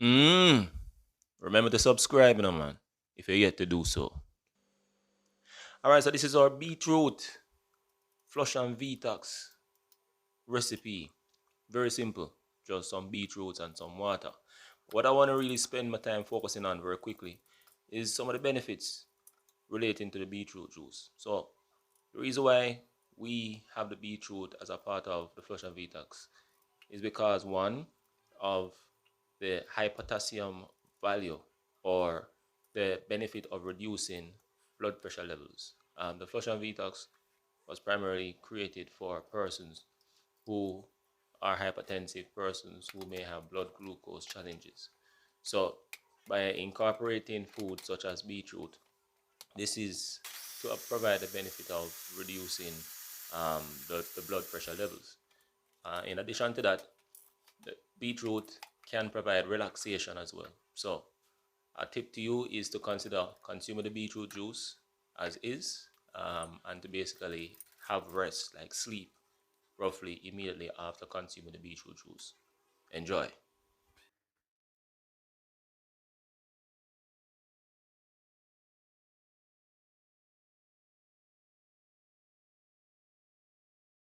Mm. Remember to subscribe, man, if you're yet to do so. All right, so this is our beetroot flush and Vetox recipe. Very simple, just some beetroots and some water. What I want to really spend my time focusing on very quickly is some of the benefits relating to the beetroot juice. So the reason why we have the beetroot as a part of the flush and Vetox is because one of the high potassium value or the benefit of reducing blood pressure levels. The Flush and Vetox was primarily created for persons who are hypertensive, persons who may have blood glucose challenges. So, by incorporating foods such as beetroot, this is to provide the benefit of reducing the blood pressure levels. In addition to that, the beetroot can provide relaxation as well. So, a tip to you is to consider consuming the beetroot juice as is, and to basically have rest, like sleep, roughly immediately after consuming the beetroot juice. Enjoy.